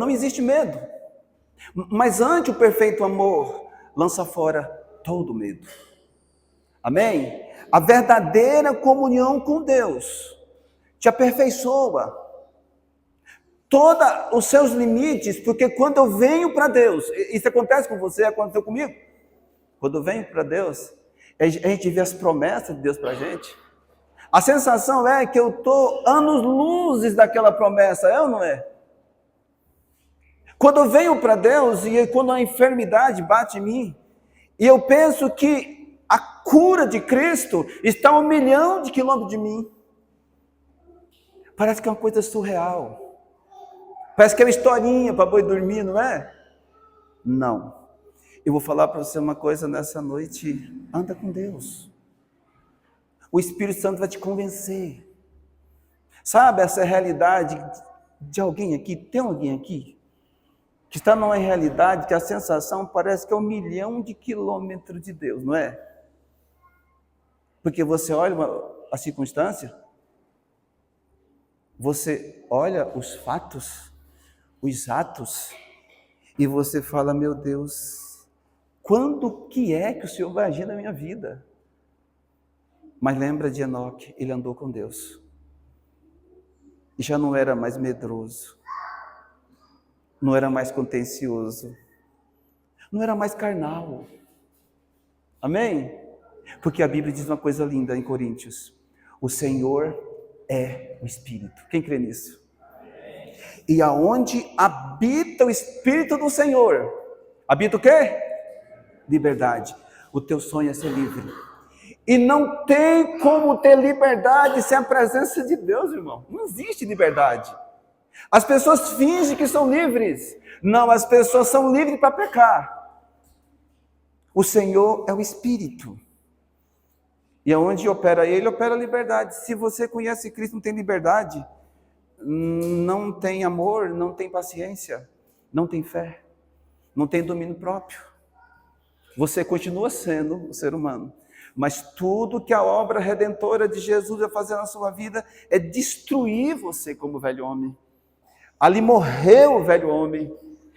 Não existe medo. Mas ante o perfeito amor, lança fora todo medo. Amém? A verdadeira comunhão com Deus te aperfeiçoa. Todos os seus limites, porque quando eu venho para Deus, isso acontece com você, aconteceu comigo. Quando eu venho para Deus, a gente vê as promessas de Deus para a gente. A sensação é que eu estou anos-luzes daquela promessa, é ou não é? Quando eu venho para Deus e quando a enfermidade bate em mim, e eu penso que a cura de Cristo está a 1 milhão de quilômetros de mim, parece que é uma coisa surreal. Parece que é uma historinha para boi dormir, não é? Não. Eu vou falar para você uma coisa nessa noite. Anda com Deus. O Espírito Santo vai te convencer. Sabe essa realidade de alguém aqui? Tem alguém aqui que está numa realidade que a sensação parece que é 1 milhão de quilômetros de Deus, não é? Porque você olha a circunstância, você olha os fatos, os atos, e você fala, meu Deus, quando que é que o Senhor vai agir na minha vida? Mas lembra de Enoque, ele andou com Deus, e já não era mais medroso, não era mais contencioso, não era mais carnal, amém? Porque a Bíblia diz uma coisa linda em Coríntios, o Senhor é o Espírito, quem crê nisso? E aonde habita o Espírito do Senhor, habita o quê? Liberdade. O teu sonho é ser livre. E não tem como ter liberdade sem a presença de Deus, irmão. Não existe liberdade. As pessoas fingem que são livres. Não, as pessoas são livres para pecar. O Senhor é o Espírito. E aonde opera Ele, opera a liberdade. Se você conhece Cristo, não tem liberdade, não tem amor, não tem paciência, não tem fé, não tem domínio próprio. Você continua sendo um ser humano, mas tudo que a obra redentora de Jesus vai fazer na sua vida é destruir você como velho homem. Ali morreu o velho homem.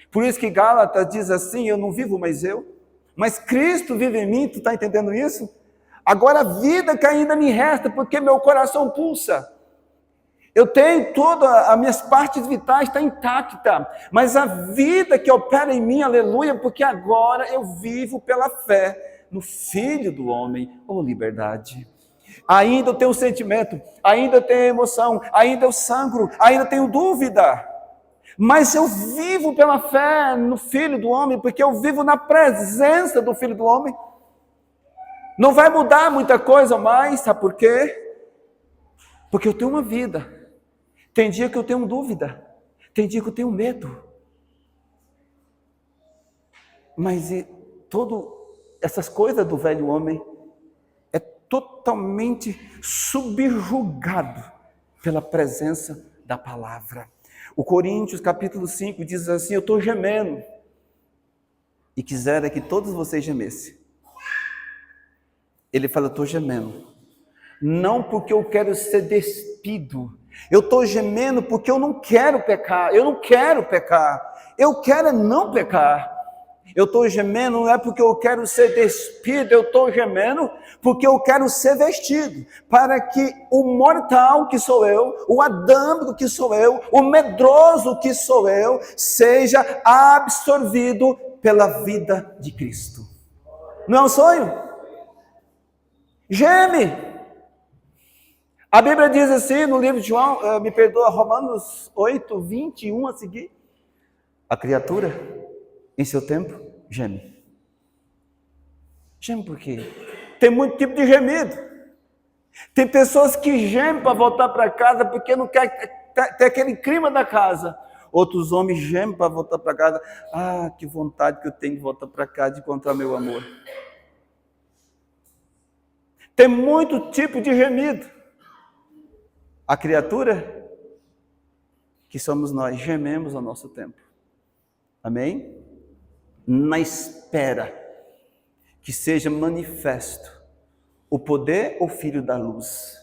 Por isso que Gálatas diz assim, eu não vivo mais eu, mas Cristo vive em mim, tu está entendendo isso? Agora a vida que ainda me resta, porque meu coração pulsa. Eu tenho todas as minhas partes vitais, está intacta, mas a vida que opera em mim, aleluia, porque agora eu vivo pela fé no Filho do Homem, liberdade. Ainda eu tenho um sentimento, ainda eu tenho emoção, ainda eu sangro, ainda tenho dúvida, mas eu vivo pela fé no Filho do Homem, porque eu vivo na presença do Filho do Homem. Não vai mudar muita coisa mais, sabe por quê? Porque eu tenho uma vida. Tem dia que eu tenho dúvida, tem dia que eu tenho medo. Mas todas essas coisas do velho homem é totalmente subjugado pela presença da palavra. O Coríntios capítulo 5 diz assim, eu estou gemendo, e quisera que todos vocês gemessem. Ele fala, eu estou gemendo, não porque eu quero ser despido, eu estou gemendo porque eu não quero pecar, eu quero não pecar. Eu estou gemendo não é porque eu quero ser despido, eu estou gemendo porque eu quero ser vestido, para que o mortal que sou eu, o adâmico que sou eu, o medroso que sou eu, seja absorvido pela vida de Cristo. Não é um sonho? Geme! A Bíblia diz assim no livro de João, Romanos 8, 21 a seguir. A criatura, em seu tempo, geme. Geme por quê? Tem muito tipo de gemido. Tem pessoas que gemem para voltar para casa porque não quer ter aquele clima da casa. Outros homens gemem para voltar para casa. Ah, que vontade que eu tenho de voltar para casa, de encontrar meu amor. Tem muito tipo de gemido. A criatura, que somos nós, gememos ao nosso tempo. Amém? Na espera que seja manifesto o poder ou filho da luz.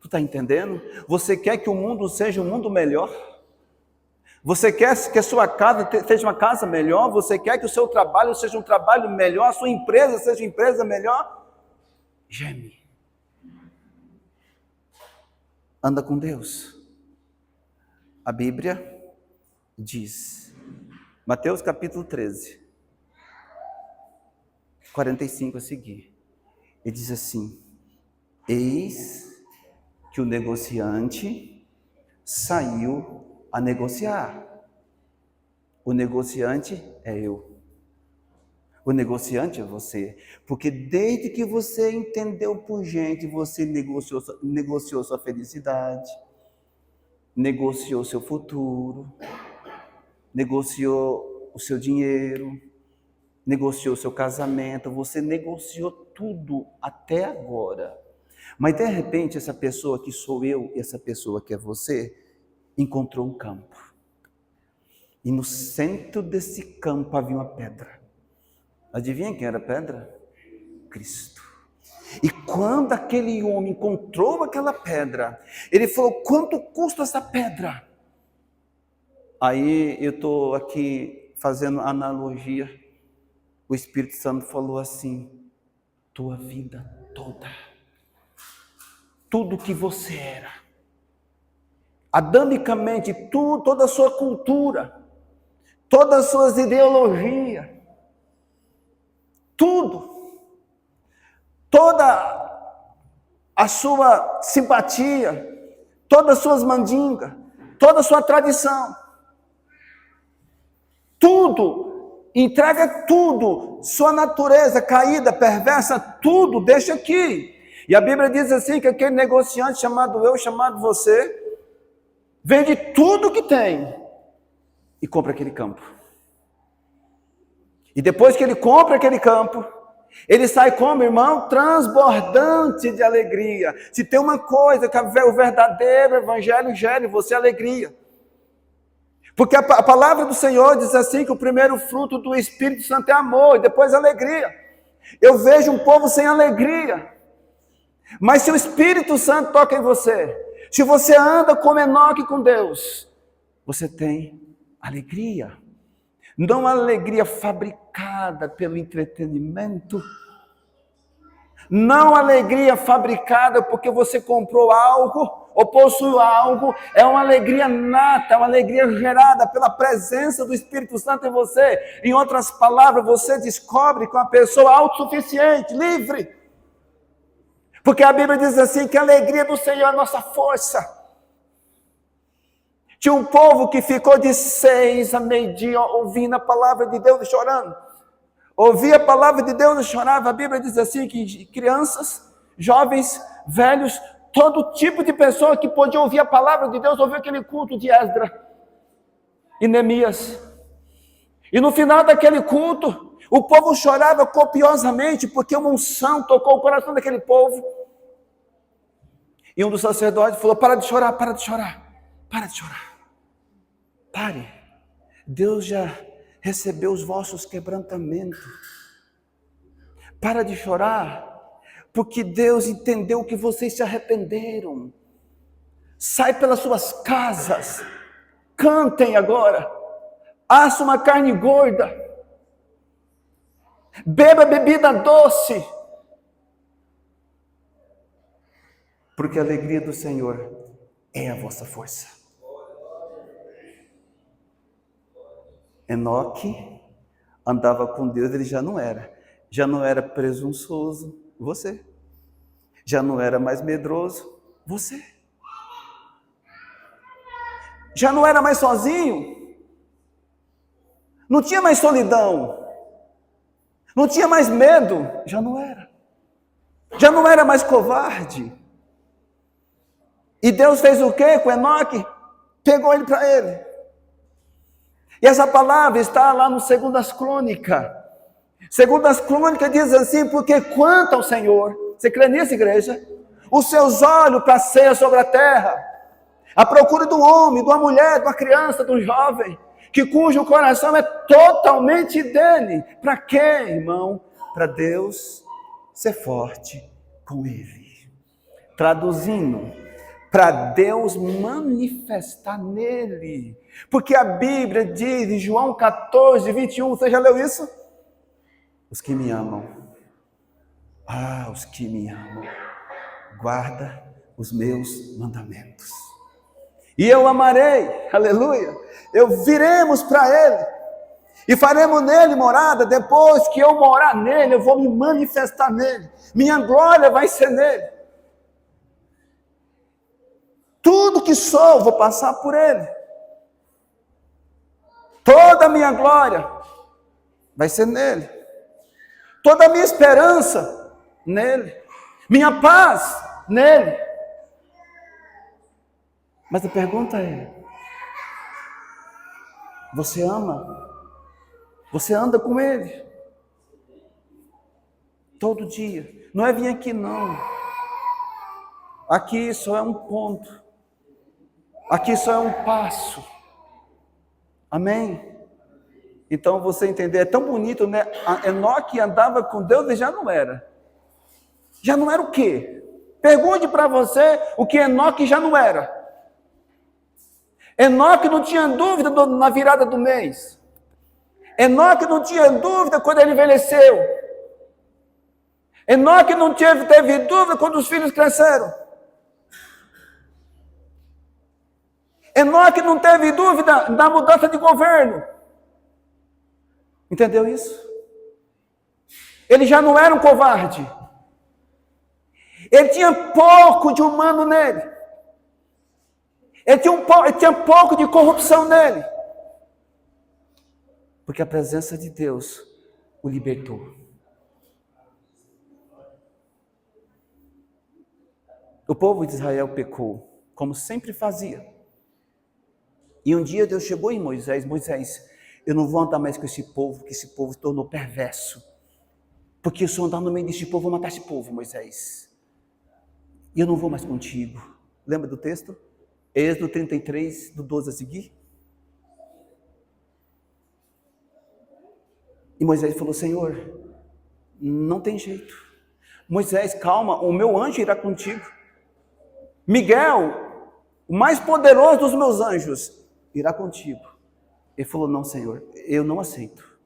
Tu está entendendo? Você quer que o mundo seja um mundo melhor? Você quer que a sua casa seja uma casa melhor? Você quer que o seu trabalho seja um trabalho melhor? A sua empresa seja uma empresa melhor? Geme. Anda com Deus. A Bíblia diz, Mateus capítulo 13, 45 a seguir, ele diz assim: eis que o negociante saiu a negociar. O negociante é eu. O negociante é você. Porque desde que você entendeu por gente, você negociou sua felicidade, negociou seu futuro, negociou o seu dinheiro, negociou seu casamento, você negociou tudo até agora. Mas de repente essa pessoa que sou eu, essa pessoa que é você, encontrou um campo. E no centro desse campo havia uma pedra. Adivinha quem era a pedra? Cristo. E quando aquele homem encontrou aquela pedra, ele falou: quanto custa essa pedra? Aí eu estou aqui fazendo analogia. O Espírito Santo falou assim: tua vida toda, tudo que você era, adamicamente, toda a sua cultura, todas as suas ideologias, tudo, toda a sua simpatia, todas as suas mandingas, toda a sua tradição, tudo, entrega tudo, sua natureza caída, perversa, tudo, deixa aqui. E a Bíblia diz assim, que aquele negociante chamado eu, chamado você, vende tudo que tem e compra aquele campo. E depois que ele compra aquele campo, ele sai como, irmão? Transbordante de alegria. Se tem uma coisa que o verdadeiro evangelho gera em você, alegria. Porque a palavra do Senhor diz assim, que o primeiro fruto do Espírito Santo é amor, e depois alegria. Eu vejo um povo sem alegria. Mas se o Espírito Santo toca em você, se você anda como Enoque com Deus, você tem alegria. Não alegria fabricada pelo entretenimento, não alegria fabricada porque você comprou algo ou possui algo, é uma alegria nata, uma alegria gerada pela presença do Espírito Santo em você. Em outras palavras, você descobre que é uma pessoa autossuficiente, livre. Porque a Bíblia diz assim, que a alegria do Senhor é a nossa força. Tinha um povo que ficou de 6 a meio-dia ouvindo a palavra de Deus e chorando. Ouvia a palavra de Deus e chorava. A Bíblia diz assim, que crianças, jovens, velhos, todo tipo de pessoa que podia ouvir a palavra de Deus, ouviu aquele culto de Esdra e Neemias. E no final daquele culto, o povo chorava copiosamente, porque uma unção tocou o coração daquele povo. E um dos sacerdotes falou: para de chorar, para de chorar, para de chorar. Pare, Deus já recebeu os vossos quebrantamentos. Para de chorar, porque Deus entendeu que vocês se arrependeram. Sai pelas suas casas, cantem agora, assa uma carne gorda, beba bebida doce, porque a alegria do Senhor é a vossa força. Enoque andava com Deus, ele já não era presunçoso, você. Já não era mais medroso, você. Já não era mais sozinho, não tinha mais solidão, não tinha mais medo, já não era mais covarde. E Deus fez o quê com Enoque? Pegou ele para ele. E essa palavra está lá no 2 Crônicas. 2 Crônicas diz assim, porque quanto ao Senhor, você crê nisso, igreja? Os seus olhos passeiam sobre a terra, à procura do homem, de uma mulher, de uma criança, de um jovem, cujo coração é totalmente dele. Para quê, irmão? Para Deus ser forte com ele. Traduzindo, para Deus manifestar nele. Porque a Bíblia diz em João 14, 21, você já leu isso? Os que me amam, os que me amam, guarda os meus mandamentos. E eu amarei, aleluia, viremos para ele, e faremos nele morada. Depois que eu morar nele, eu vou me manifestar nele, minha glória vai ser nele. Tudo que sou, vou passar por ele. Toda a minha glória vai ser nele. Toda a minha esperança nele. Minha paz nele. Mas a pergunta é: você ama? Você anda com ele? Todo dia. Não é vir aqui não. Aqui só é um ponto. Aqui só é um passo. Amém? Então você entender, é tão bonito, né? Enoque andava com Deus e já não era. Já não era o quê? Pergunte para você o que Enoque já não era. Enoque não tinha dúvida na virada do mês. Enoque não tinha dúvida quando ele envelheceu. Enoque não teve dúvida quando os filhos cresceram. Enoque não teve dúvida na mudança de governo. Entendeu isso? Ele já não era um covarde. Ele tinha pouco de humano nele. Ele tinha pouco de corrupção nele. Porque a presença de Deus o libertou. O povo de Israel pecou, como sempre fazia. E um dia Deus chegou em Moisés: Moisés, eu não vou andar mais com esse povo, que esse povo se tornou perverso. Porque se eu andar no meio desse povo, eu vou matar esse povo, Moisés. E eu não vou mais contigo. Lembra do texto? Êxodo 33, do 12 a seguir. E Moisés falou: Senhor, não tem jeito. Moisés, calma, o meu anjo irá contigo. Miguel, o mais poderoso dos meus anjos, irá contigo. Ele falou: não, Senhor, eu não aceito.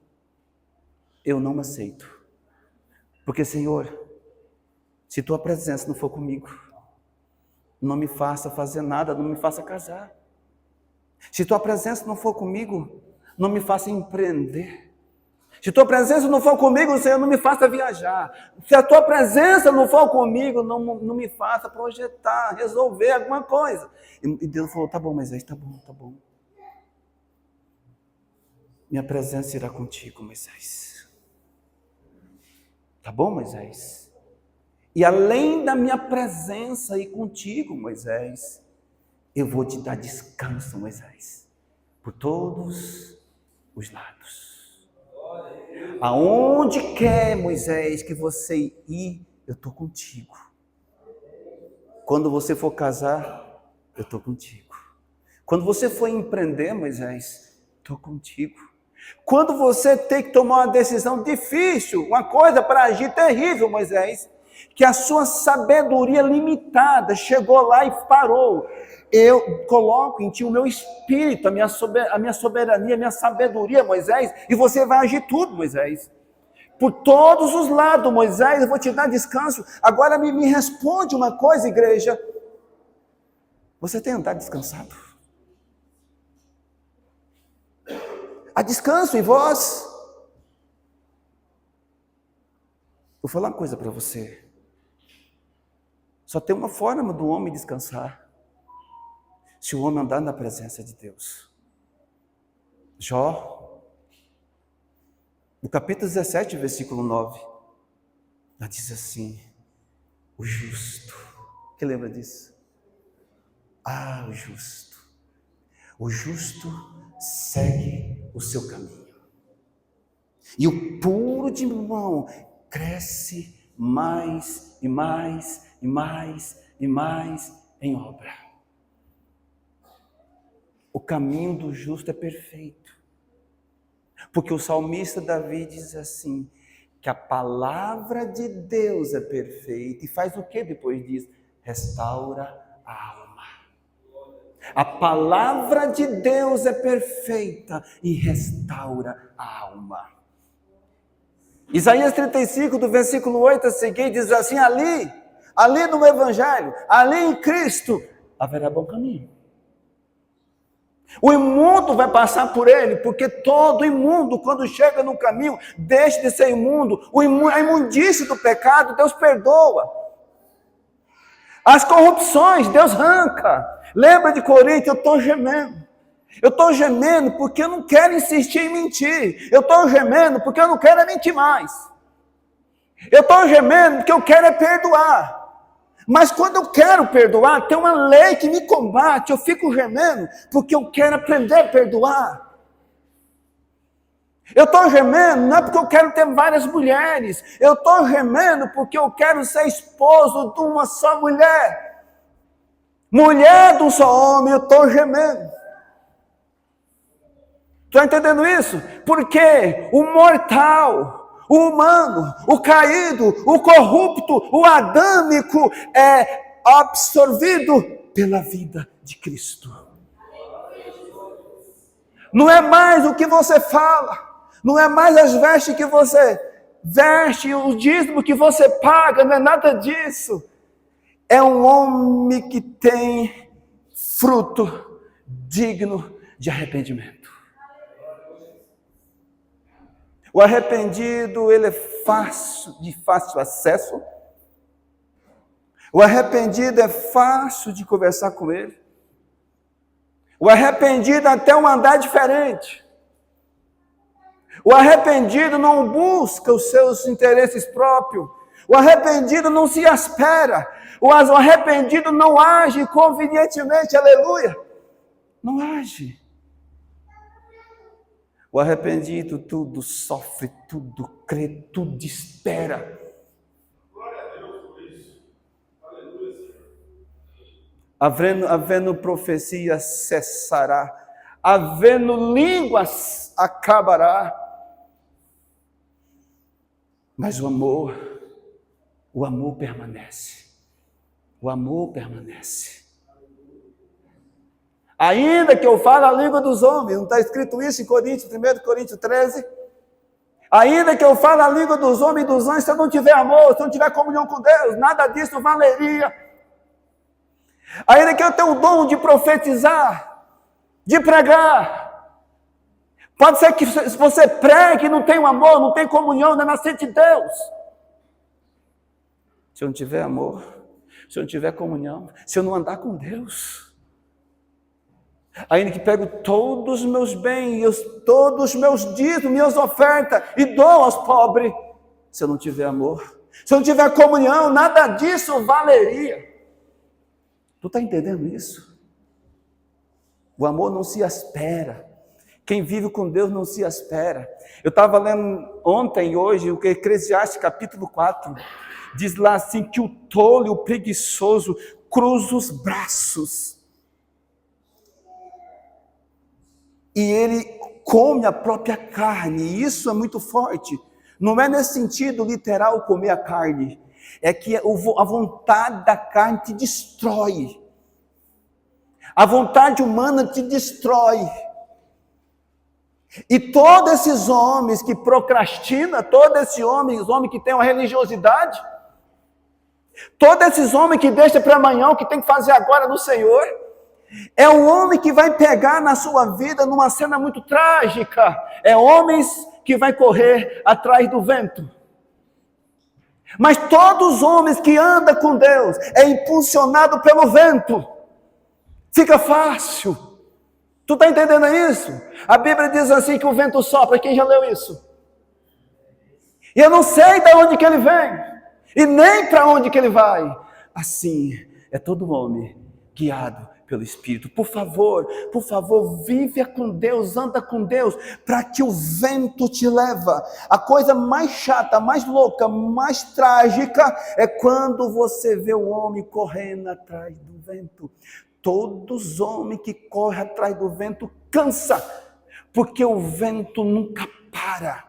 Eu não aceito. Porque, Senhor, se tua presença não for comigo, não me faça fazer nada, não me faça casar. Se tua presença não for comigo, não me faça empreender. Se tua presença não for comigo, Senhor, não me faça viajar. Se a tua presença não for comigo, não me faça projetar, resolver alguma coisa. E Deus falou: tá bom, Moisés, tá bom. Minha presença irá contigo, Moisés. Tá bom, Moisés? E além da minha presença ir contigo, Moisés, eu vou te dar descanso, Moisés, por todos os lados. Aonde quer, Moisés, que você ir, eu estou contigo. Quando você for casar, eu estou contigo. Quando você for empreender, Moisés, estou contigo. Quando você tem que tomar uma decisão difícil, uma coisa para agir terrível, Moisés, que a sua sabedoria limitada chegou lá e parou. Eu coloco em ti o meu espírito, a minha soberania, a minha sabedoria, Moisés, e você vai agir tudo, Moisés. Por todos os lados, Moisés, eu vou te dar descanso. Agora me responde uma coisa, igreja. Você tem andado descansado? Há descanso em vós? Vou falar uma coisa para você. Só tem uma forma do homem descansar: se o homem andar na presença de Deus. Jó, no capítulo 17, versículo 9, ela diz assim: o justo, que lembra disso? O justo segue o seu caminho, e o puro de mão cresce mais e mais e mais e mais em obra. O caminho do justo é perfeito, porque o salmista Davi diz assim, que a palavra de Deus é perfeita, e faz o que depois diz? Restaura a alma. A palavra de Deus é perfeita e restaura a alma. Isaías 35, do versículo 8 a seguir, diz assim: ali no Evangelho, ali em Cristo, haverá bom caminho. O imundo vai passar por ele, porque todo imundo, quando chega no caminho, deixa de ser imundo. A imundície do pecado, Deus perdoa. As corrupções, Deus arranca. Lembra de Corinto? Eu estou gemendo. Eu estou gemendo porque eu não quero insistir em mentir. Eu estou gemendo porque eu não quero mentir mais. Eu estou gemendo porque eu quero perdoar. Mas quando eu quero perdoar, tem uma lei que me combate. Eu fico gemendo porque eu quero aprender a perdoar. Eu estou gemendo não é porque eu quero ter várias mulheres. Eu estou gemendo porque eu quero ser esposo de uma só mulher. Mulher de um só homem, eu estou gemendo. Está entendendo isso? Porque o mortal, o humano, o caído, o corrupto, o adâmico é absorvido pela vida de Cristo. Não é mais o que você fala, não é mais as vestes que você veste, o dízimo que você paga, não é nada disso. É um homem que tem fruto digno de arrependimento. O arrependido, ele é de fácil acesso. O arrependido é fácil de conversar com ele. O arrependido até um andar diferente. O arrependido não busca os seus interesses próprios. O arrependido não se espera. O arrependido não age convenientemente, aleluia. Não age. O arrependido tudo sofre, tudo crê, tudo espera. Glória a Deus por isso. Aleluia. Havendo profecia cessará, havendo línguas acabará. Mas o amor permanece. O amor permanece. Ainda que eu fale a língua dos homens, não está escrito isso em 1 Coríntios 13? Ainda que eu fale a língua dos homens e dos anjos, se eu não tiver amor, se eu não tiver comunhão com Deus, nada disso valeria. Ainda que eu tenha o dom de profetizar, de pregar, pode ser que se você pregue e não tem amor, não tem comunhão, não é nascente de Deus. Se eu não tiver amor, se eu não tiver comunhão, se eu não andar com Deus, ainda que pego todos os meus bens, todos os meus dízimos, minhas ofertas e dou aos pobres, se eu não tiver amor, se eu não tiver comunhão, nada disso valeria. Tu está entendendo isso? O amor não se espera. Quem vive com Deus não se espera. Eu estava lendo ontem e hoje o Eclesiastes capítulo 4. Diz lá assim que o tolo e o preguiçoso cruzam os braços. E ele come a própria carne. E isso é muito forte. Não é nesse sentido literal comer a carne. É que a vontade da carne te destrói. A vontade humana te destrói. E todos esses homens que procrastinam, todos esses homens que têm uma religiosidade, todos esses homens que deixam para amanhã o que tem que fazer agora no Senhor, é um homem que vai pegar na sua vida numa cena muito trágica. É homens que vai correr atrás do vento. Mas todos os homens que andam com Deus é impulsionado pelo vento. Fica fácil. Tu está entendendo isso? A Bíblia diz assim que o vento sopra. Quem já leu isso? E eu não sei de onde que ele vem. E nem para onde que ele vai. Assim é todo homem guiado pelo Espírito. Por favor, vive com Deus, anda com Deus, para que o vento te leva. A coisa mais chata, mais louca, mais trágica é quando você vê o homem correndo atrás do vento. Todos os homens que correm atrás do vento cansa, porque o vento nunca para.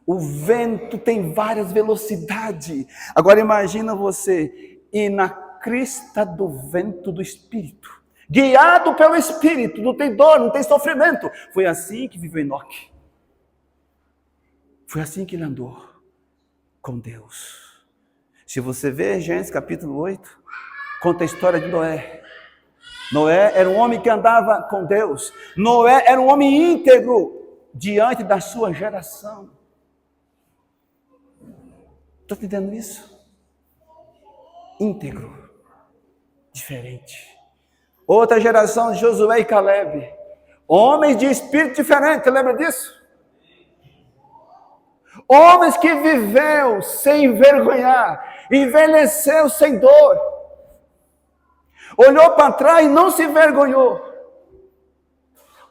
O vento tem várias velocidades. Agora imagina você ir na crista do vento do Espírito, guiado pelo Espírito, não tem dor, não tem sofrimento. Foi assim que viveu Enoque. Foi assim que ele andou com Deus. Se você vê Gênesis capítulo 8, conta a história de Noé. Noé era um homem que andava com Deus. Noé era um homem íntegro diante da sua geração. Estou entendendo isso? Íntegro. Diferente. Outra geração de Josué e Caleb. Homens de espírito diferente, lembra disso? Homens que viveu sem envergonhar, envelheceu sem dor. Olhou para trás e não se envergonhou.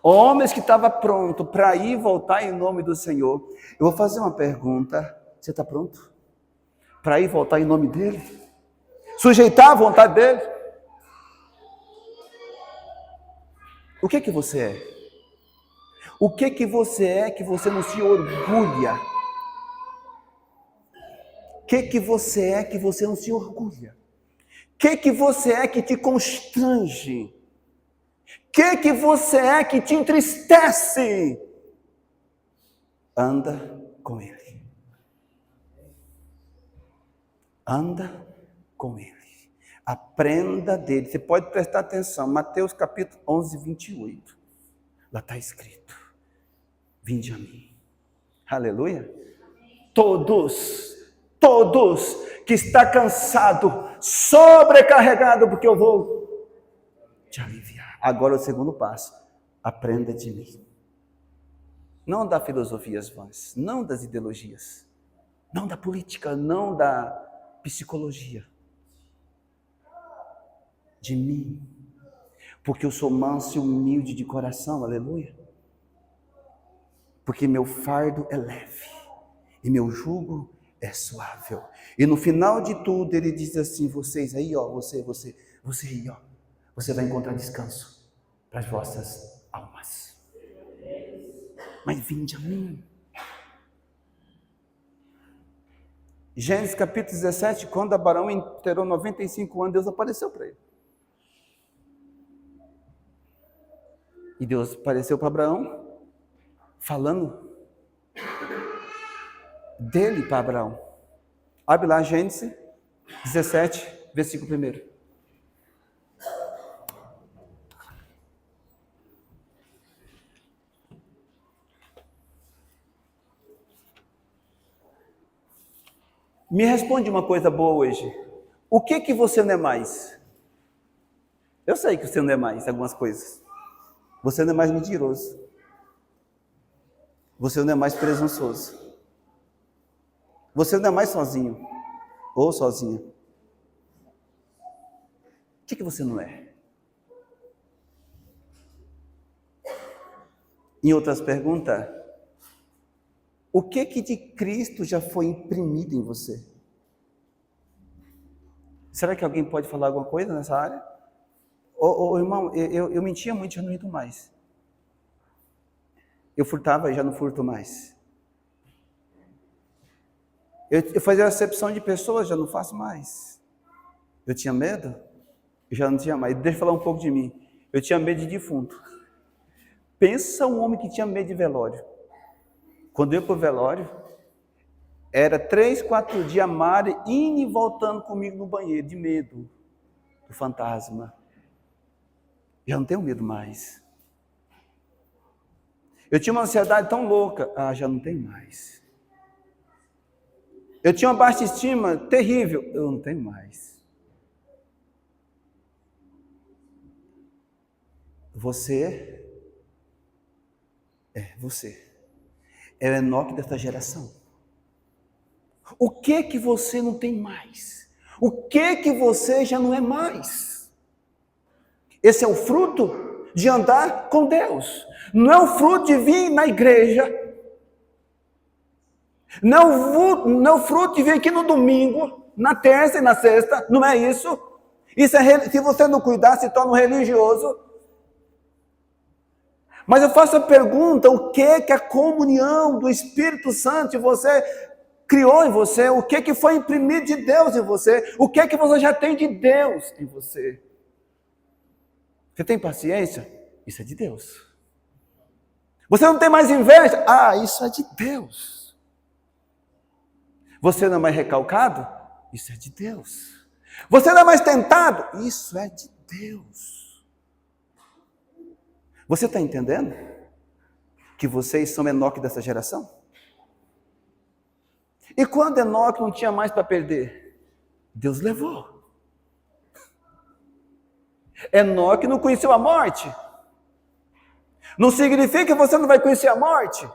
Homens que estavam prontos para ir e voltar em nome do Senhor. Eu vou fazer uma pergunta. Você está pronto? Para ir e voltar em nome dele? Sujeitar a vontade dele? O que você é? O que você é que você não se orgulha? O que você é que você não se orgulha? O que você é que te constrange? O que você é que te entristece? Anda com ele. Anda com ele. Aprenda dele. Você pode prestar atenção. Mateus capítulo 11, 28. Lá está escrito. Vinde a mim. Aleluia. Todos que está cansado, sobrecarregado, porque eu vou te aliviar. Agora o segundo passo. Aprenda de mim. Não da filosofias vãs, não das ideologias, não da política, não da psicologia. De mim, porque eu sou manso e humilde de coração, aleluia, porque meu fardo é leve, e meu jugo é suave, e no final de tudo, ele diz assim, vocês aí, ó, você aí, ó, você vai encontrar descanso, para as vossas almas, mas vinde a mim. Gênesis capítulo 17, quando Abraão inteirou 95 anos, Deus apareceu para ele. E Deus apareceu para Abraão, falando dele para Abraão. Abre lá Gênesis 17, versículo 1. Me responde uma coisa boa hoje. O que você não é mais? Eu sei que você não é mais algumas coisas. Você não é mais mentiroso. Você não é mais presunçoso. Você não é mais sozinho ou sozinha. O que você não é? Em outras perguntas, o que de Cristo já foi imprimido em você? Será que alguém pode falar alguma coisa nessa área? Irmão, eu mentia muito, já não minto mais. Eu furtava e já não furto mais. Eu fazia acepção de pessoas, já não faço mais. Eu tinha medo, já não tinha mais. Deixa eu falar um pouco de mim. Eu tinha medo de defunto. Pensa um homem que tinha medo de velório. Quando eu ia para o velório, era 3, 4 dias a Mari indo e voltando comigo no banheiro, de medo do fantasma. Já não tenho medo mais. Eu tinha uma ansiedade tão louca, já não tenho mais. Eu tinha uma baixa estima terrível, eu não tenho mais. Você é o Enoque dessa geração. O que você não tem mais? O que você já não é mais? Esse é o fruto de andar com Deus. Não é o fruto de vir na igreja. Não é o fruto de vir aqui no domingo, na terça e na sexta. Não é isso. Isso é, se você não cuidar, se torna um religioso. Mas eu faço a pergunta, o que a comunhão do Espírito Santo em você criou em você? O que foi imprimido de Deus em você? O que você já tem de Deus em você? Você tem paciência? Isso é de Deus. Você não tem mais inveja? Ah, isso é de Deus. Você não é mais recalcado? Isso é de Deus. Você não é mais tentado? Isso é de Deus. Você está entendendo que vocês são Enoque dessa geração? E quando Enoque não tinha mais para perder, Deus levou. Enoque não conheceu a morte. Não significa que você não vai conhecer a morte.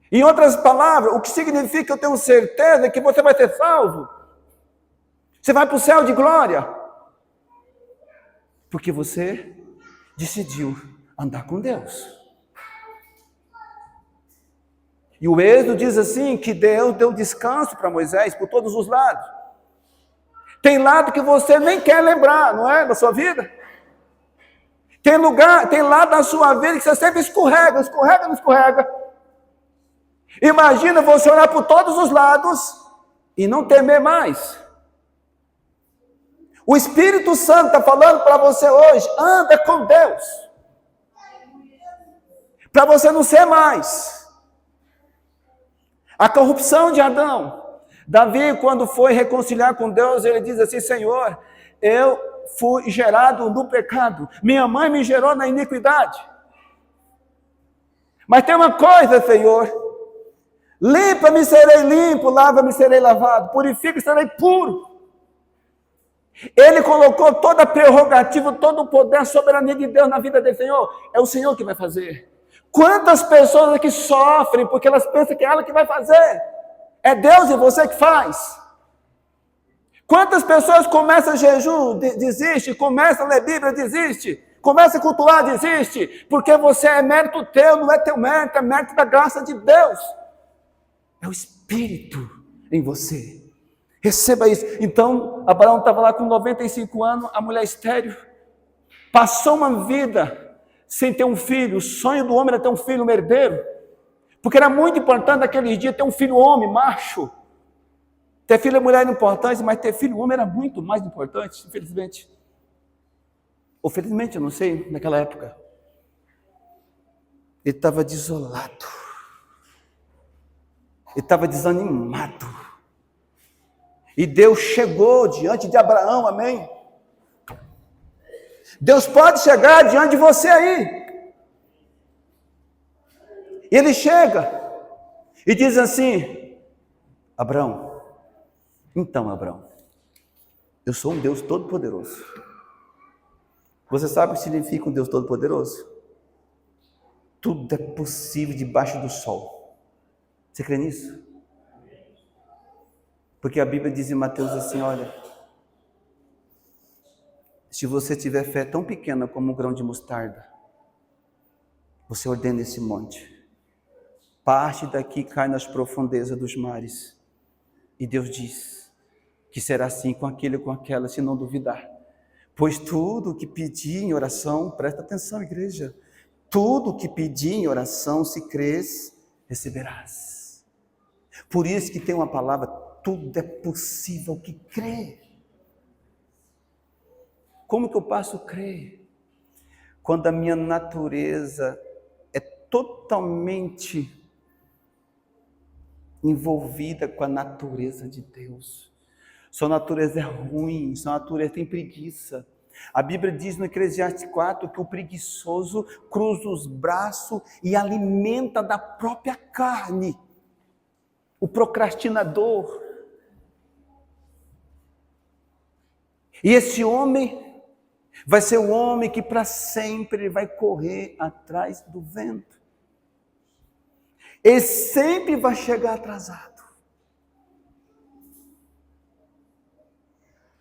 Em outras palavras, o que significa que eu tenho certeza que você vai ser salvo. Você vai para o céu de glória. Porque você decidiu andar com Deus. E o Êxodo diz assim, que Deus deu descanso para Moisés por todos os lados. Tem lado que você nem quer lembrar, não é? Da sua vida. Tem lugar, tem lado na sua vida que você sempre escorrega. Imagina você olhar por todos os lados e não temer mais. O Espírito Santo está falando para você hoje, anda com Deus. Para você não ser mais. A corrupção de Adão. Davi, quando foi reconciliar com Deus, ele diz assim, Senhor, eu fui gerado no pecado. Minha mãe me gerou na iniquidade. Mas tem uma coisa, Senhor. Limpa-me, serei limpo. Lava-me, serei lavado. Purifica-me, serei puro. Ele colocou toda a prerrogativa, todo o poder, a soberania de Deus na vida dele. Senhor, é o Senhor que vai fazer. Quantas pessoas aqui sofrem porque elas pensam que é ela que vai fazer? É Deus e você que faz. Quantas pessoas começam a jejum, desiste, começam a ler Bíblia, desiste, começa a cultuar, desiste, porque você é mérito teu, não é teu mérito, é mérito da graça de Deus. É o Espírito em você. Receba isso. Então, Abraão estava lá com 95 anos, a mulher estéril, passou uma vida sem ter um filho. O sonho do homem era ter um filho, um herdeiro, porque era muito importante naqueles dias ter um filho homem, macho. Ter filho mulher era importante, mas ter filho homem era muito mais importante, infelizmente. Ou felizmente, eu não sei, naquela época. Ele estava desolado. Ele estava desanimado. E Deus chegou diante de Abraão, amém? Deus pode chegar diante de você aí. Ele chega e diz assim, Abraão, então Abraão, eu sou um Deus todo-poderoso. Você sabe o que significa um Deus todo-poderoso? Tudo é possível debaixo do sol. Você crê nisso? Porque a Bíblia diz em Mateus assim, olha, se você tiver fé tão pequena como um grão de mostarda, você ordena esse monte, parte daqui cai nas profundezas dos mares, e Deus diz que será assim com aquele ou com aquela, se não duvidar. Pois tudo o que pedir em oração, presta atenção, igreja, tudo o que pedir em oração, se crês, receberás. Por isso que tem uma palavra, tudo é possível que crê. Como que eu passo a crer? Quando a minha natureza é totalmente envolvida com a natureza de Deus. Sua natureza é ruim, sua natureza tem preguiça. A Bíblia diz no Eclesiastes 4 que o preguiçoso cruza os braços e alimenta da própria carne. O procrastinador. E esse homem vai ser o homem que para sempre vai correr atrás do vento. Ele sempre vai chegar atrasado.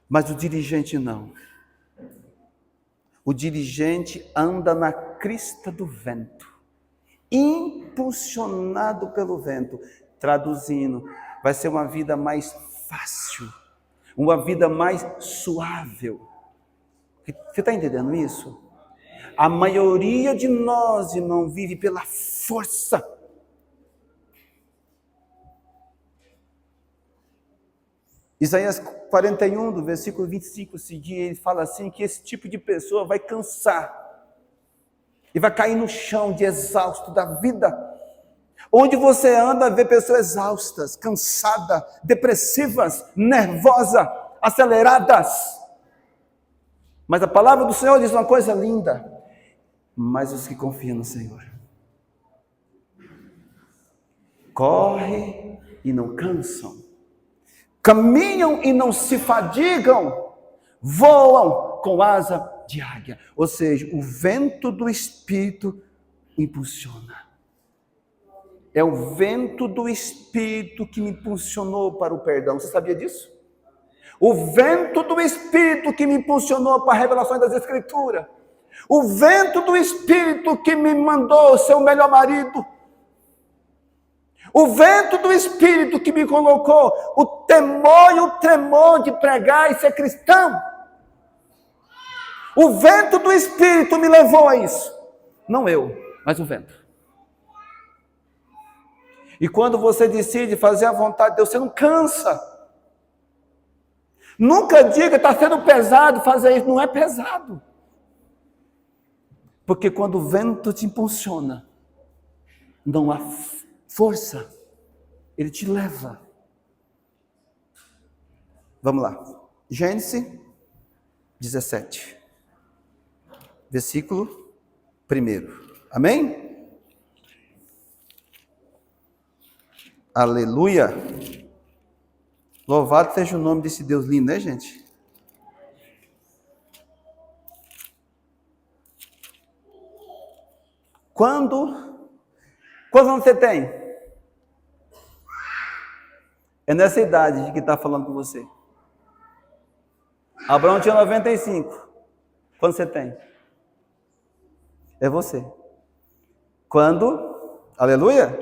Mas o dirigente não. O dirigente anda na crista do vento, impulsionado pelo vento. Traduzindo, vai ser uma vida mais fácil, uma vida mais suave. Você está entendendo isso? A maioria de nós, irmão, vive pela força. Isaías 41, do versículo 25 seguir, ele fala assim, que esse tipo de pessoa vai cansar e vai cair no chão de exausto da vida. Onde você anda, vê pessoas exaustas, cansadas, depressivas, nervosas, aceleradas. Mas a palavra do Senhor diz uma coisa linda: mas os que confiam no Senhor correm e não cansam, caminham e não se fadigam, voam com asa de águia. Ou seja, o vento do Espírito o impulsiona. É o vento do Espírito que me impulsionou para o perdão. Você sabia disso? O vento do Espírito que me impulsionou para a revelação das Escrituras. O vento do Espírito que me mandou ser o melhor marido. O vento do Espírito que me colocou o temor e o tremor de pregar e ser cristão. O vento do Espírito me levou a isso. Não eu, mas o vento. E quando você decide fazer a vontade de Deus, você não cansa. Nunca diga, está sendo pesado fazer isso. Não é pesado. Porque quando o vento te impulsiona, não há força. Ele te leva. Vamos lá. Gênesis 17. Versículo 1. Amém? Aleluia! Louvado seja o nome desse Deus lindo, né, gente? Quantos anos você tem? É nessa idade que está falando com você. Abraão tinha 95. Quanto você tem? É você. Quando, aleluia,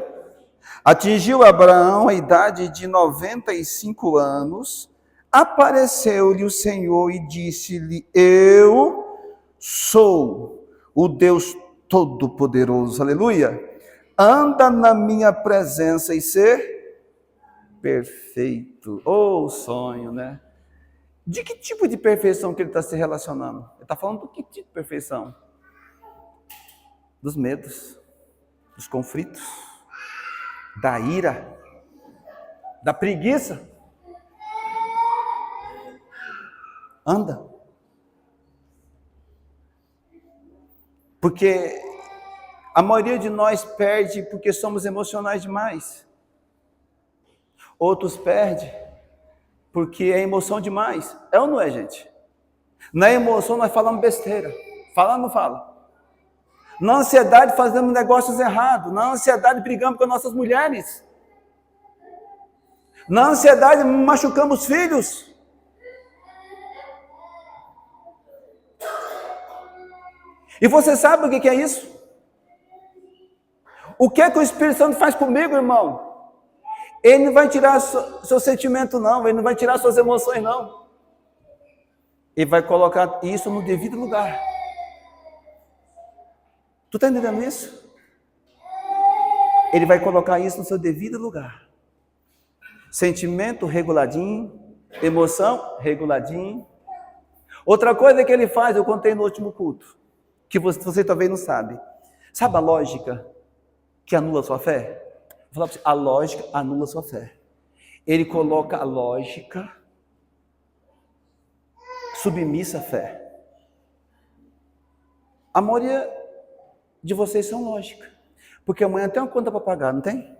atingiu Abraão a idade de 95 anos, apareceu-lhe o Senhor e disse-lhe: eu sou o Deus Todo-Poderoso, aleluia, anda na minha presença e ser perfeito. Oh, sonho, né? De que tipo de perfeição que ele está se relacionando? Ele está falando do que tipo de perfeição? Dos medos, dos conflitos, da ira, da preguiça. Anda. Porque a maioria de nós perde porque somos emocionais demais. Outros perdem porque é emoção demais. É ou não é, gente? Na emoção nós falamos besteira. Fala ou não fala? Na ansiedade fazemos negócios errados. Na ansiedade brigamos com nossas mulheres. Na ansiedade machucamos filhos. E você sabe o que é isso? O que é que o Espírito Santo faz comigo, irmão? Ele não vai tirar seu sentimento, não. Ele não vai tirar suas emoções, não. Ele vai colocar isso no devido lugar. Tu está entendendo isso? Ele vai colocar isso no seu devido lugar. Sentimento reguladinho, emoção reguladinho. Outra coisa que ele faz, eu contei no último culto, que você talvez não sabe. Sabe a lógica que anula a sua fé? Vou falar para você, a lógica anula a sua fé. Ele coloca a lógica submissa à fé. A maioria de vocês são lógica. Porque amanhã tem uma conta para pagar, não tem?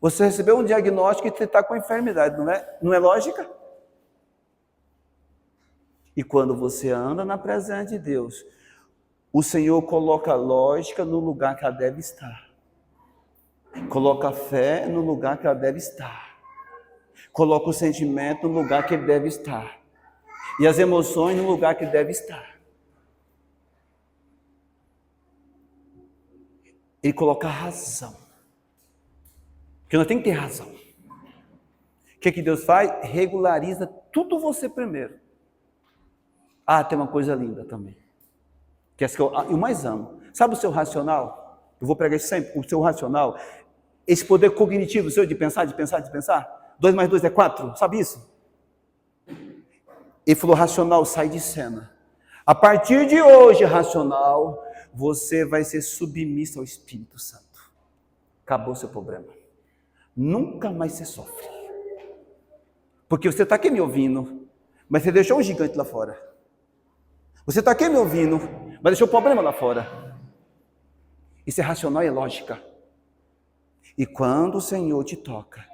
Você recebeu um diagnóstico e você está com enfermidade, não é? Não é lógica? E quando você anda na presença de Deus, o Senhor coloca a lógica no lugar que ela deve estar. Coloca a fé no lugar que ela deve estar. Coloca o sentimento no lugar que ele deve estar. E as emoções no lugar que deve estar. Ele coloca a razão. Porque nós temos que ter razão. O que Deus faz? Regulariza tudo você primeiro. Ah, tem uma coisa linda também. Que é que eu mais amo. Sabe o seu racional? Eu vou pregar isso sempre. O seu racional, esse poder cognitivo seu de pensar, 2 mais 2 é 4, sabe isso? Ele falou, racional, sai de cena. A partir de hoje, racional, você vai ser submisso ao Espírito Santo. Acabou o seu problema. Nunca mais você sofre. Porque você está aqui me ouvindo, mas você deixou um gigante lá fora. Você está aqui me ouvindo, mas deixou o problema lá fora. Isso é racional e lógica. E quando o Senhor te toca,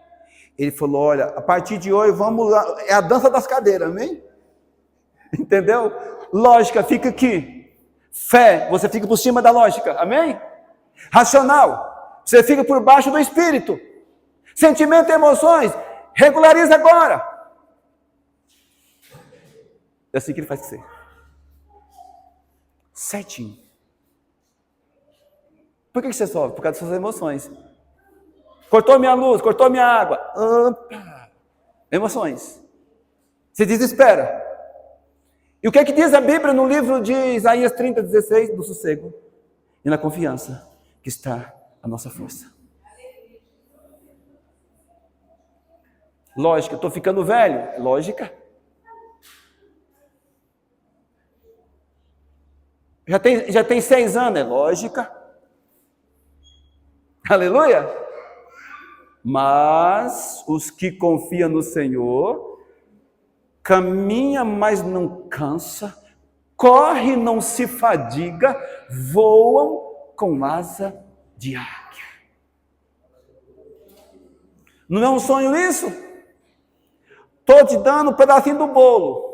Ele falou, olha, a partir de hoje, vamos lá, é a dança das cadeiras, amém? Entendeu? Lógica, fica aqui. Fé, você fica por cima da lógica, amém? Racional, você fica por baixo do Espírito. Sentimento e emoções, regulariza agora. É assim que Ele faz com você. Certinho. Por que você sofre? Por causa das suas emoções. Cortou minha luz, cortou minha água. Opa. Emoções. Se desespera. E o que é que diz a Bíblia no livro de Isaías 30:16? Do sossego e na confiança que está a nossa força. Lógica, estou ficando velho. Lógica. Já tem 6 anos, é lógica. Aleluia. Mas os que confiam no Senhor, caminha, mas não cansa, corre, não se fadiga, voam com asa de águia. Não é um sonho isso? Estou te dando um pedacinho do bolo.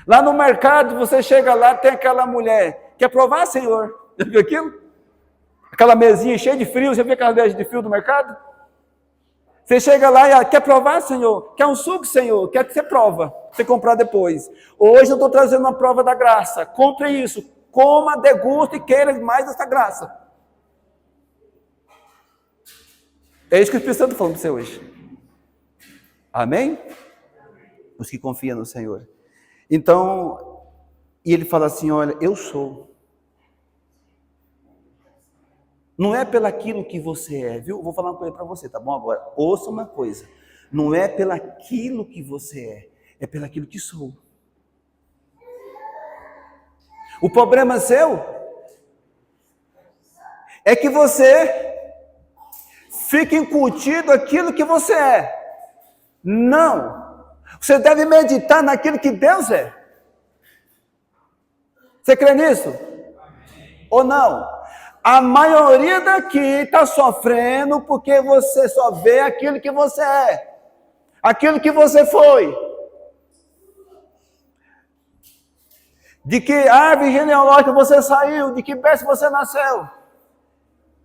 Lá no mercado, você chega lá, tem aquela mulher, quer provar, Senhor? Já viu aquilo? Aquela mesinha cheia de frio, já viu aquela mesa de frio do mercado? Você chega lá e ela, quer provar, Senhor? Quer um suco, Senhor? Quer que você prova, você comprar depois. Hoje eu estou trazendo uma prova da graça. Compre isso, coma, deguste e queira mais dessa graça. É isso que o Espírito Santo está falando para você hoje. Amém? Os que confiam no Senhor. Então, e ele fala assim, olha, eu sou. Não é pelaquilo que você é, viu? Vou falar uma coisa para você, tá bom? Agora, ouça uma coisa. Não é pelaquilo que você é pelaquilo que sou. O problema seu é que você fica incutido aquilo que você é. Não. Você deve meditar naquilo que Deus é. Você crê nisso? Ou não? A maioria daqui está sofrendo porque você só vê aquilo que você é. Aquilo que você foi. De que árvore genealógica você saiu, de que berço você nasceu.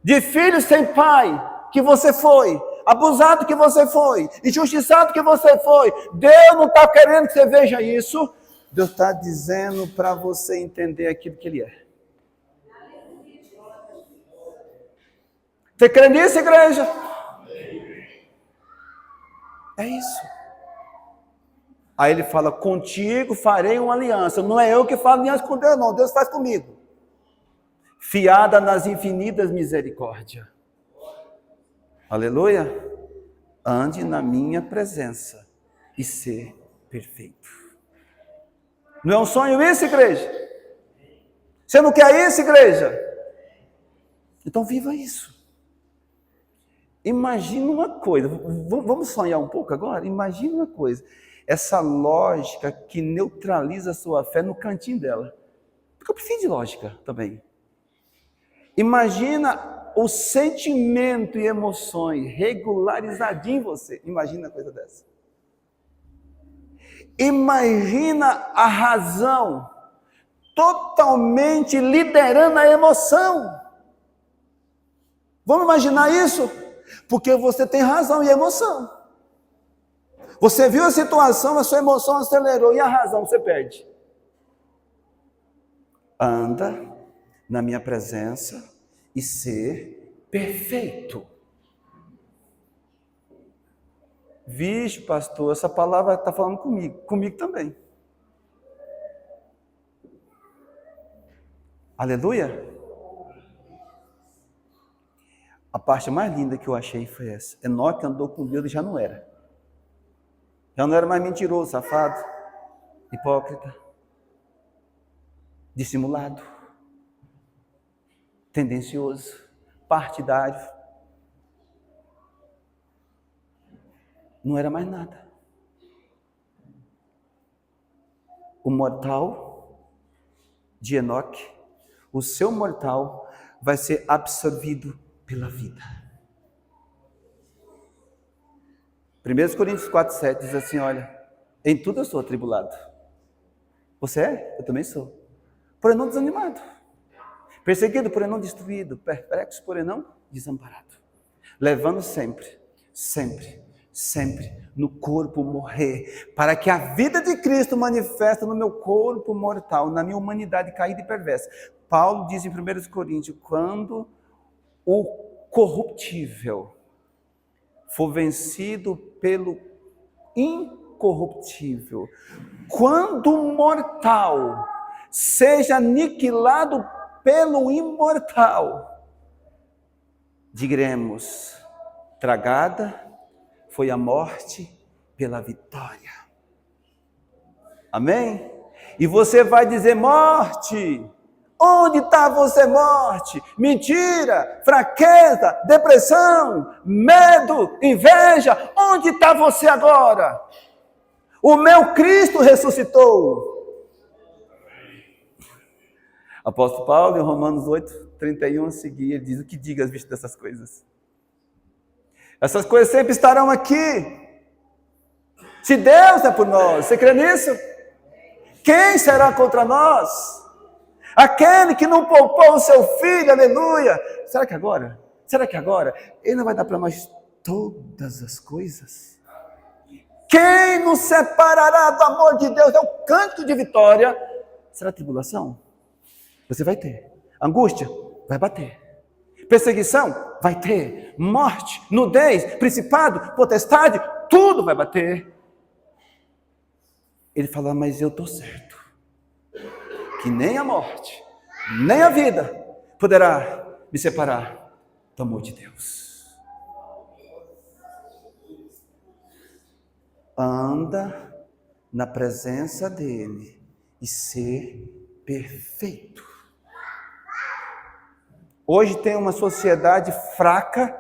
De filho sem pai que você foi. Abusado que você foi, injustiçado que você foi. Deus não está querendo que você veja isso. Deus está dizendo para você entender aquilo que Ele é. Você crê nisso, igreja? É isso. Aí Ele fala, contigo farei uma aliança. Não é eu que faço aliança com Deus, não. Deus faz comigo. Fiada nas infinitas misericórdias. Aleluia. Ande na minha presença e ser perfeito. Não é um sonho isso, igreja? Você não quer isso, igreja? Então viva isso. Imagina uma coisa, vamos sonhar um pouco agora? Imagina uma coisa, essa lógica que neutraliza a sua fé no cantinho dela. Porque eu preciso de lógica também. Imagina o sentimento e emoções regularizadinho em você. Imagina uma coisa dessa. Imagina a razão totalmente liderando a emoção. Vamos imaginar isso? Porque você tem razão e emoção. Você viu a situação, a sua emoção acelerou e a razão você perde. Anda na minha presença e ser perfeito. Vixe, pastor, essa palavra está falando comigo também. Aleluia. A parte mais linda que eu achei foi essa. Enoque andou com Deus e já não era. Já não era mais mentiroso, safado, hipócrita, dissimulado, tendencioso, partidário. Não era mais nada. O mortal de Enoque, o seu mortal vai ser absorvido pela vida. 1 Coríntios 4,7 diz assim, olha, em tudo eu sou atribulado. Você é? Eu também sou. Porém não desanimado. Perseguido, porém não destruído. Perplexo, porém não desamparado. Levando sempre no corpo morrer, para que a vida de Cristo manifesta no meu corpo mortal, na minha humanidade caída e perversa. Paulo diz em 1 Coríntios, quando o corruptível for vencido pelo incorruptível, quando o mortal seja aniquilado pelo imortal, diremos, tragada foi a morte pela vitória. Amém? E você vai dizer, morte, onde está você, morte? Mentira, fraqueza, depressão, medo, inveja, onde está você agora? O meu Cristo ressuscitou. Apóstolo Paulo, em Romanos 8:31 a seguir, ele diz, o que diga as vistas dessas coisas? Essas coisas sempre estarão aqui. Se Deus é por nós, você crê nisso? Quem será contra nós? Aquele que não poupou o seu filho, aleluia. Será que agora? Ele não vai dar para nós todas as coisas? Quem nos separará do amor de Deus? É o cântico de vitória. Será tribulação? Você vai ter. Angústia? Vai bater. Perseguição? Vai ter. Morte, nudez, principado, potestade, tudo vai bater. Ele fala, mas eu estou certo, que nem a morte, nem a vida poderá me separar do amor de Deus. Anda na presença dele e ser perfeito. Hoje tem uma sociedade fraca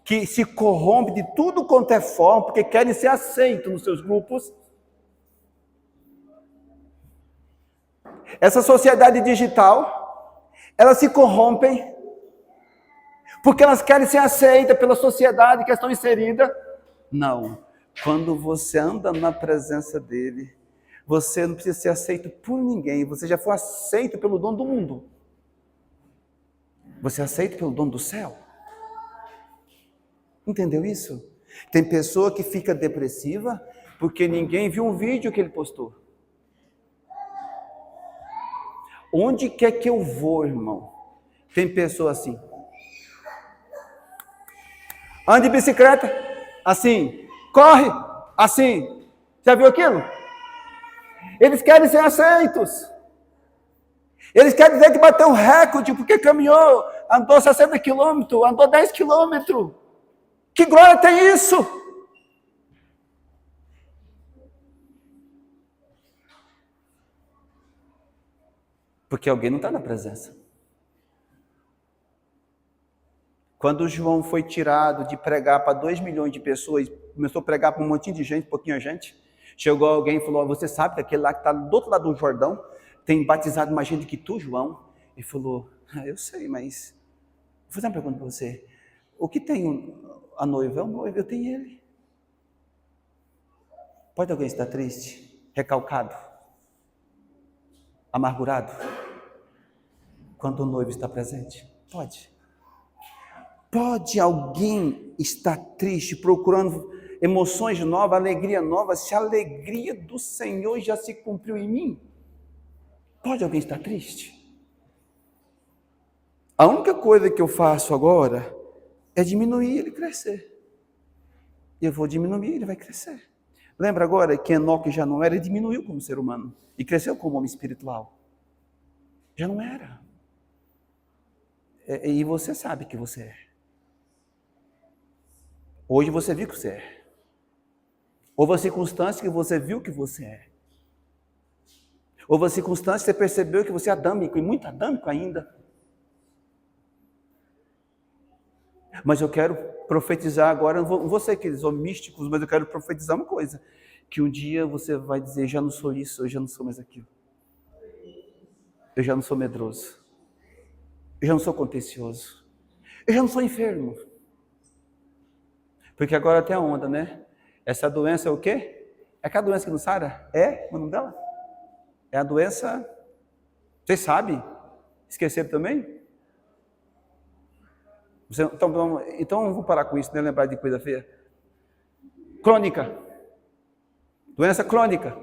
que se corrompe de tudo quanto é forma, porque querem ser aceitos nos seus grupos. Essa sociedade digital, elas se corrompem porque elas querem ser aceitas pela sociedade que estão inseridas. Não. Quando você anda na presença dele, você não precisa ser aceito por ninguém. Você já foi aceito pelo dono do mundo. Você é aceito pelo dono do céu. Entendeu isso? Tem pessoa que fica depressiva porque ninguém viu um vídeo que ele postou. Onde quer que eu vou, irmão? Tem pessoa assim. Anda de bicicleta, assim. Corre, assim. Já viu aquilo? Eles querem ser aceitos. Eles querem dizer que bateu um recorde, porque caminhou, andou 60 quilômetros, andou 10 quilômetros. Que glória tem isso? Porque alguém não está na presença. Quando João foi tirado de pregar para 2 milhões de pessoas, começou a pregar para um monte de gente, pouquinha gente, chegou alguém e falou, você sabe que aquele lá que está do outro lado do Jordão, tem batizado mais gente que tu, João? Ele falou, eu sei, mas vou fazer uma pergunta para você. O que tem a noiva? É o noivo, eu tenho ele. Pode alguém estar triste, recalcado, amargurado, quando o noivo está presente? Pode. Pode alguém estar triste, procurando emoções novas, alegria nova, se a alegria do Senhor já se cumpriu em mim? Pode alguém estar triste? A única coisa que eu faço agora é diminuir ele crescer. Eu vou diminuir, ele vai crescer. Lembra agora que Enoque já não era, ele diminuiu como ser humano e cresceu como homem espiritual. Já não era. E você sabe que você é. Hoje você viu que você é. Houve uma circunstância que você viu que você é. Houve uma circunstância que você percebeu que você é adâmico, e muito adâmico ainda. Mas eu quero profetizar agora, não vou ser aqueles místicos, mas eu quero profetizar uma coisa, que um dia você vai dizer, já não sou isso, eu já não sou mais aquilo. Eu já não sou medroso. Eu já não sou contencioso. Eu já não sou enfermo. Porque agora tem a onda, né? Essa doença é o quê? É aquela doença que não sara? É? O nome dela? É a doença... Vocês sabem? Esqueceram também? Então vou parar com isso, né? Lembrar de coisa feia. Crônica. Doença crônica.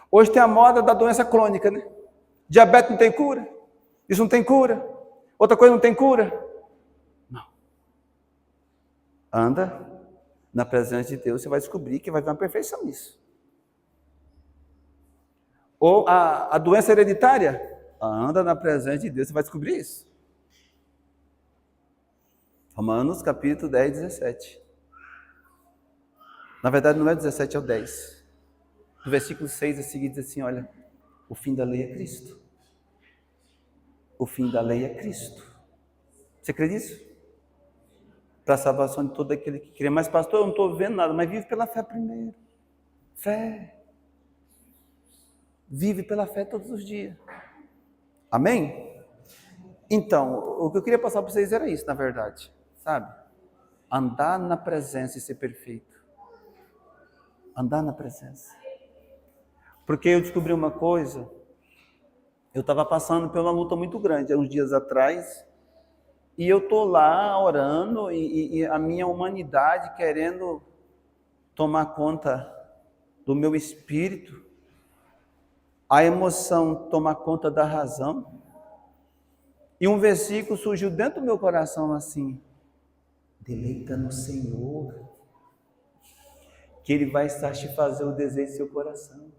Hoje tem a moda da doença crônica, né? Diabetes não tem cura. Isso não tem cura. Outra coisa não tem cura. Não. Anda na presença de Deus, você vai descobrir que vai ter uma perfeição nisso. Ou a doença hereditária. Anda na presença de Deus, você vai descobrir isso. Romanos capítulo 10, 17. Na verdade não é 17, é o 10. No versículo 6 a seguir diz assim, olha, o fim da lei é Cristo. O fim da lei é Cristo. Você crê nisso? Para a salvação de todo aquele que crê. Mas pastor, eu não estou vendo nada, mas vive pela fé primeiro. Fé. Vive pela fé todos os dias. Amém? Então, o que eu queria passar para vocês era isso, na verdade. Sabe? Andar na presença e ser perfeito. Andar na presença. Porque eu descobri uma coisa. Eu estava passando por uma luta muito grande há uns dias atrás. E eu estou lá orando e a minha humanidade querendo tomar conta do meu espírito. A emoção tomar conta da razão. E um versículo surgiu dentro do meu coração assim. Deleita no Senhor, que Ele vai satisfazer o desejo do seu coração.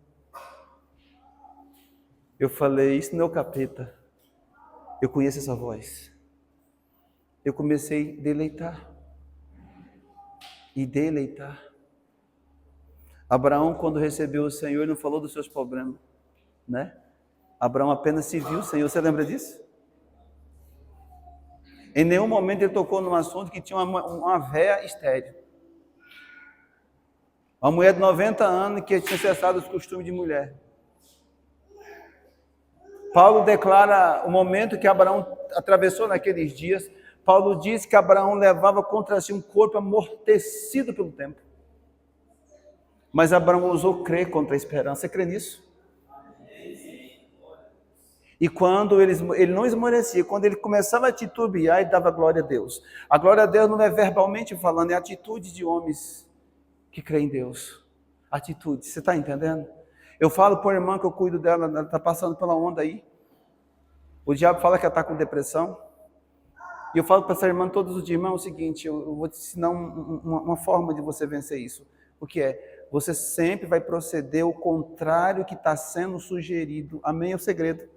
Eu falei, isso não é o capeta. Eu conheço essa voz. Eu comecei a deleitar. E deleitar. Abraão, quando recebeu o Senhor, não falou dos seus problemas, né? Abraão apenas se viu o Senhor. Você lembra disso? Em nenhum momento ele tocou num assunto que tinha uma véia estéril. Uma mulher de 90 anos que tinha cessado os costumes de mulher. Paulo declara o momento que Abraão atravessou naqueles dias. Paulo diz que Abraão levava contra si um corpo amortecido pelo tempo. Mas Abraão ousou crer contra a esperança. Você crê nisso? E quando ele não esmorecia, quando ele começava a titubear, ele dava glória a Deus. A glória a Deus não é verbalmente falando, é atitude de homens que creem em Deus. Atitude, você está entendendo? Eu falo por irmã que eu cuido dela, ela está passando pela onda aí. O diabo fala que ela está com depressão. E eu falo para essa irmã todos os dias, irmão, é o seguinte, eu vou te ensinar uma forma de você vencer isso. O que é? Você sempre vai proceder o contrário que está sendo sugerido. Amém? É o segredo.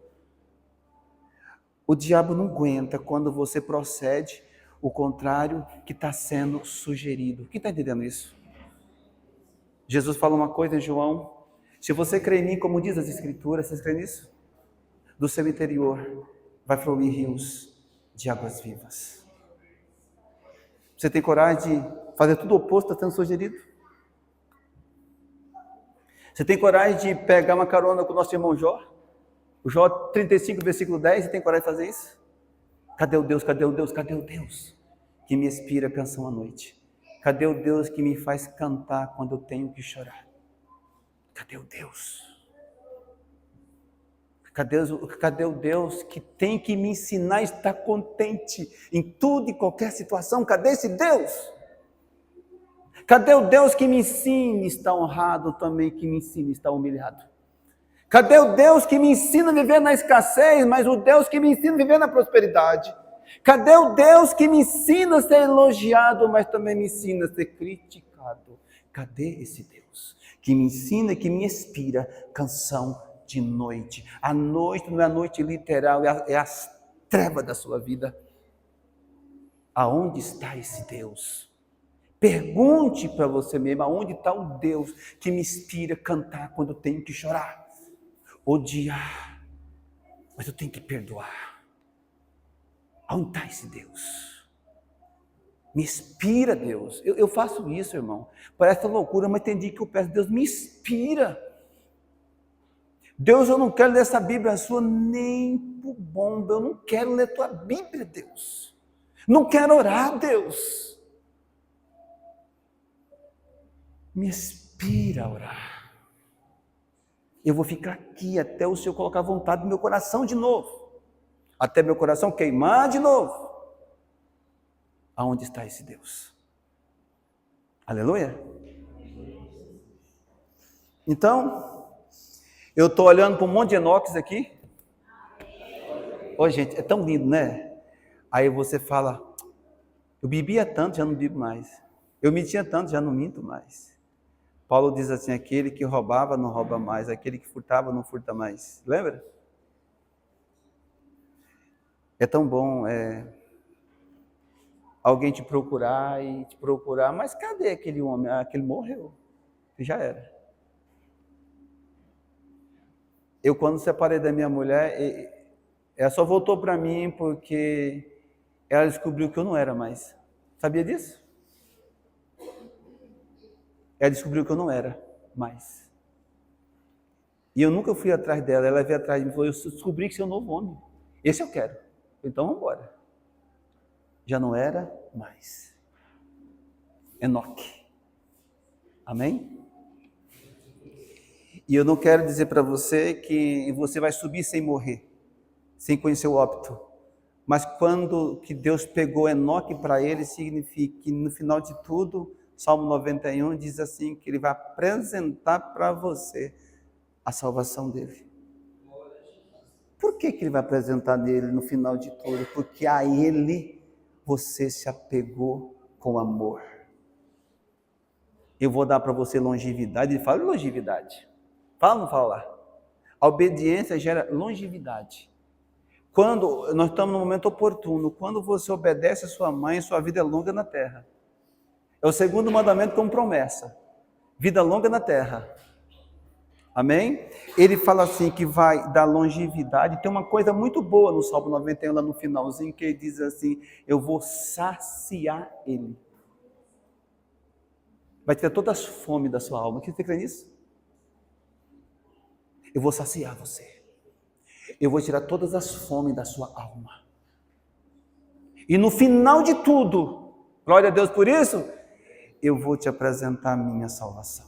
O diabo não aguenta quando você procede o contrário que está sendo sugerido. Quem está entendendo isso? Jesus fala uma coisa em João. Se você crê em mim, como diz as Escrituras, vocês creem nisso? Do seu interior vai fluir rios de águas vivas. Você tem coragem de fazer tudo o oposto que está sendo sugerido? Você tem coragem de pegar uma carona com o nosso irmão Jó? O Jó 35, versículo 10, você tem coragem de fazer isso? Cadê o Deus, cadê o Deus, cadê o Deus que me inspira canção à noite? Cadê o Deus que me faz cantar quando eu tenho que chorar? Cadê o Deus? Cadê o Deus que tem que me ensinar a estar contente em tudo e qualquer situação? Cadê esse Deus? Cadê o Deus que me ensina a estar honrado também, que me ensina a estar humilhado? Cadê o Deus que me ensina a viver na escassez, mas o Deus que me ensina a viver na prosperidade? Cadê o Deus que me ensina a ser elogiado, mas também me ensina a ser criticado? Cadê esse Deus que me ensina e que me inspira canção de noite? A noite não é a noite literal, é as trevas da sua vida. Aonde está esse Deus Pergunte para você mesmo, aonde está o Deus que me inspira a cantar quando eu tenho que chorar, odiar, mas eu tenho que perdoar. Aonde está esse Deus? Me inspira, Deus. Eu faço isso, irmão. Parece loucura, mas tem dia que eu peço, Deus, me inspira. Deus, eu não quero ler essa Bíblia sua nem por bomba. Eu não quero ler tua Bíblia, Deus. Não quero orar, Deus. Me inspira a orar. Eu vou ficar aqui até o Senhor colocar vontade no meu coração de novo. Até meu coração queimar de novo. Aonde está esse Deus? Aleluia? Então, eu estou olhando para um monte de Enoques aqui. Ô, gente, é tão lindo, né? Aí você fala, eu bebia tanto, já não bebo mais. Eu mentia tanto, já não minto mais. Paulo diz assim, aquele que roubava, não rouba mais. Aquele que furtava, não furta mais. Lembra? É tão bom alguém te procurar e te procurar. Mas cadê aquele homem? Ah, aquele morreu. Já era. Eu, quando separei da minha mulher, ela só voltou para mim porque ela descobriu que eu não era mais. Sabia disso? Ela descobriu que eu não era mais. E eu nunca fui atrás dela. Ela veio atrás de mim e falou, eu descobri que você é um novo homem. Esse eu quero. Então vamos embora. Já não era mais. Enoque. Amém? E eu não quero dizer para você que você vai subir sem morrer, sem conhecer o óbito. Mas quando que Deus pegou Enoque para ele, significa que no final de tudo, Salmo 91 diz assim, que ele vai apresentar para você a salvação dele. Por que ele vai apresentar nele no final de tudo? Porque a ele você se apegou com amor. Eu vou dar para você longevidade. Ele fala longevidade. Fala ou não fala lá? A obediência gera longevidade. Quando nós estamos no momento oportuno, quando você obedece a sua mãe, sua vida é longa na terra. É o segundo mandamento com promessa. Vida longa na terra. Amém? Ele fala assim que vai dar longevidade. Tem uma coisa muito boa no Salmo 91, lá no finalzinho, que ele diz assim, eu vou saciar ele. Vai tirar todas as fomes da sua alma. Você crê nisso? Eu vou saciar você. Eu vou tirar todas as fomes da sua alma. E no final de tudo, glória a Deus por isso, eu vou te apresentar a minha salvação.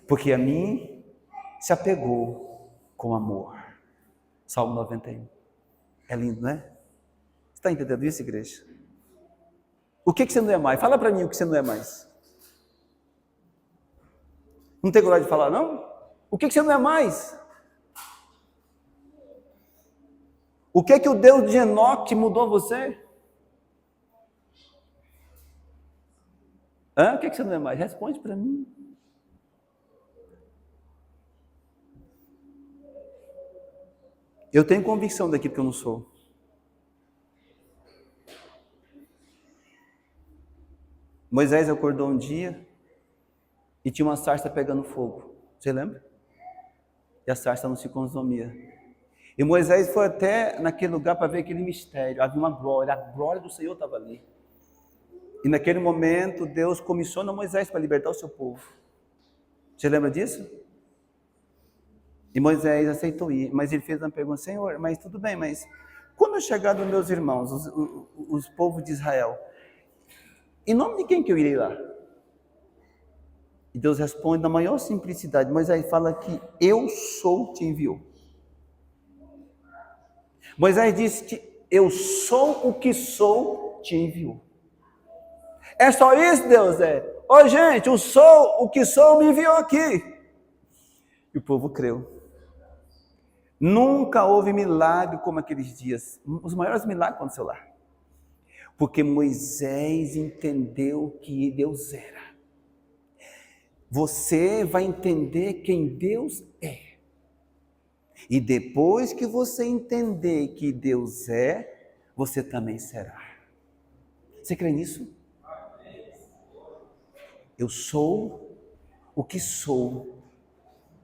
Porque a mim se apegou com amor. Salmo 91. É lindo, né? Você está entendendo isso, igreja? O que você não é mais? Fala para mim o que você não é mais. Não tem coragem de falar, não? O que você não é mais? O que o Deus de Enoque mudou você? O que você não é mais? Responde para mim. Eu tenho convicção daquilo que eu não sou. Moisés acordou um dia e tinha uma sarça pegando fogo. Você lembra? E a sarça não se consumia. E Moisés foi até naquele lugar para ver aquele mistério. Havia uma glória, a glória do Senhor estava ali. E naquele momento, Deus comissiona Moisés para libertar o seu povo. Você lembra disso? E Moisés aceitou ir, mas ele fez uma pergunta, Senhor, mas tudo bem, mas quando eu chegar dos meus irmãos, os povos de Israel, em nome de quem que eu irei lá? E Deus responde na maior simplicidade, Moisés fala que eu sou te enviou. Moisés disse que eu sou o que sou te enviou. É só isso, Deus? Ô gente, o que sou me enviou aqui. E o povo creu. Nunca houve milagre como aqueles dias. Os maiores milagres aconteceram lá. Porque Moisés entendeu que Deus era. Você vai entender quem Deus é. E depois que você entender que Deus é, você também será. Você crê nisso? Eu sou o que sou,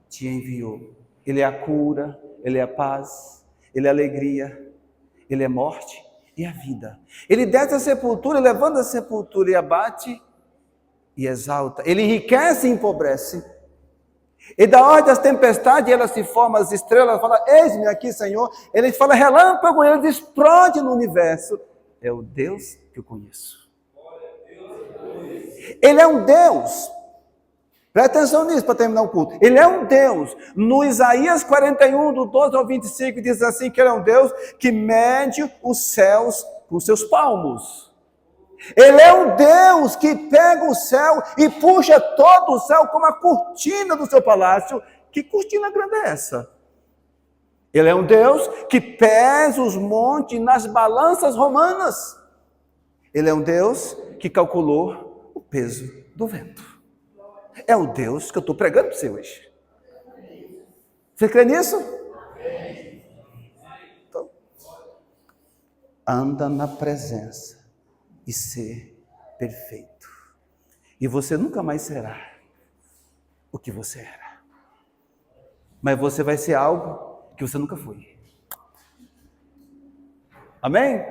te enviou. Ele é a cura, Ele é a paz, Ele é a alegria, Ele é morte e a vida. Ele desce a sepultura, levanta a sepultura e abate e exalta. Ele enriquece e empobrece. E da ordem das tempestades, elas se formam, as estrelas, fala, eis-me aqui, Senhor. Ele fala, relâmpago, ele explode no universo. É o Deus que eu conheço. Ele é um Deus. Presta atenção nisso para terminar o culto. Ele é um Deus. No Isaías 41, do 12 ao 25, diz assim que ele é um Deus que mede os céus com seus palmos. Ele é um Deus que pega o céu e puxa todo o céu como a cortina do seu palácio. Que cortina grande é essa? Ele é um Deus que pesa os montes nas balanças romanas. Ele é um Deus que calculou o peso do vento. É o Deus que eu estou pregando para você hoje. Você crê nisso? Então, anda na presença e ser perfeito. E você nunca mais será o que você era. Mas você vai ser algo que você nunca foi. Amém?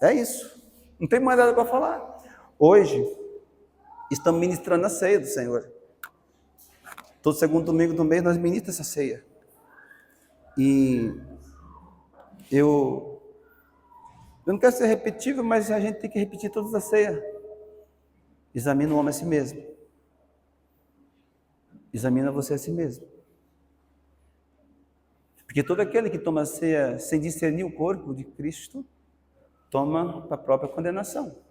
É isso. Não tem mais nada para falar. Hoje, estamos ministrando a ceia do Senhor. Todo segundo domingo do mês nós ministramos essa ceia. E eu não quero ser repetitivo, mas a gente tem que repetir todas as ceias. Examina o homem a si mesmo. Examina você a si mesmo. Porque todo aquele que toma a ceia sem discernir o corpo de Cristo, toma para a própria condenação.